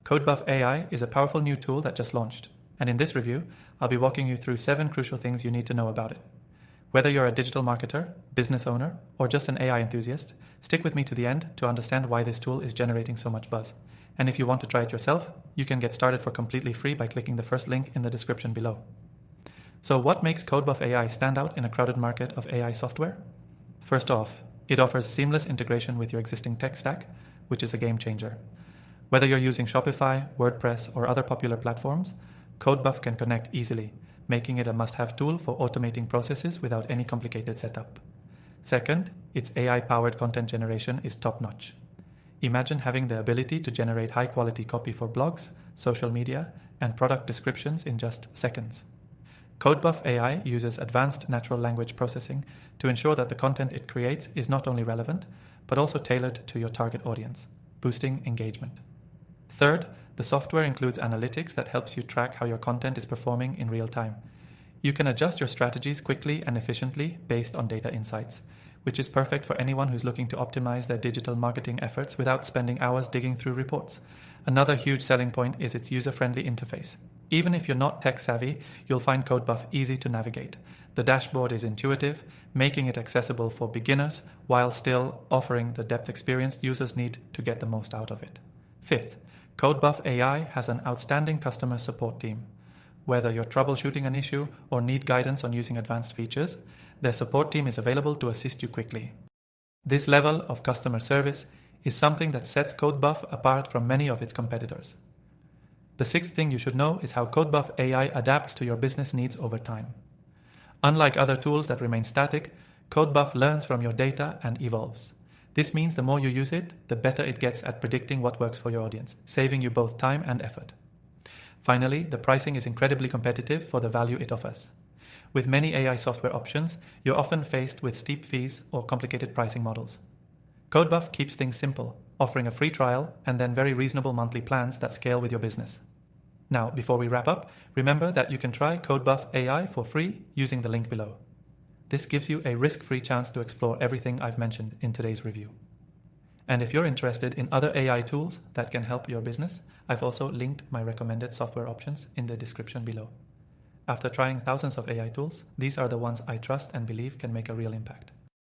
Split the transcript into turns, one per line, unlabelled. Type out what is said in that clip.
Codebuf AI is a powerful new tool that just launched, and in this review, I'll be walking you through 7 crucial things you need to know about it. Whether you're a digital marketer, business owner, or just an AI enthusiast, stick with me to the end to understand why this tool is generating so much buzz. And if you want to try it yourself, you can get started for completely free by clicking the first link in the description below. So what makes Codebuf AI stand out in a crowded market of AI software? First off, it offers seamless integration with your existing tech stack, which is a game changer. Whether you're using Shopify, WordPress, or other popular platforms, Codebuf can connect easily, making it a must-have tool for automating processes without any complicated setup. Second, its AI-powered content generation is top-notch. Imagine having the ability to generate high-quality copy for blogs, social media, and product descriptions in just seconds. Codebuf AI uses advanced natural language processing to ensure that the content it creates is not only relevant, but also tailored to your target audience, boosting engagement. Third, the software includes analytics that helps you track how your content is performing in real time. You can adjust your strategies quickly and efficiently based on data insights, which is perfect for anyone who's looking to optimize their digital marketing efforts without spending hours digging through reports. Another huge selling point is its user-friendly interface. Even if you're not tech-savvy, you'll find Codebuf easy to navigate. The dashboard is intuitive, making it accessible for beginners while still offering the depth experience users need to get the most out of it. Fifth, Codebuf AI has an outstanding customer support team. Whether you're troubleshooting an issue or need guidance on using advanced features, their support team is available to assist you quickly. This level of customer service is something that sets Codebuf apart from many of its competitors. The sixth thing you should know is how Codebuf AI adapts to your business needs over time. Unlike other tools that remain static, Codebuf learns from your data and evolves. This means the more you use it, the better it gets at predicting what works for your audience, saving you both time and effort. Finally, the pricing is incredibly competitive for the value it offers. With many AI software options, you're often faced with steep fees or complicated pricing models. Codebuf keeps things simple, offering a free trial and then very reasonable monthly plans that scale with your business. Now, before we wrap up, remember that you can try Codebuf AI for free using the link below. This gives you a risk-free chance to explore everything I've mentioned in today's review. And if you're interested in other AI tools that can help your business, I've also linked my recommended software options in the description below. After trying thousands of AI tools, these are the ones I trust and believe can make a real impact.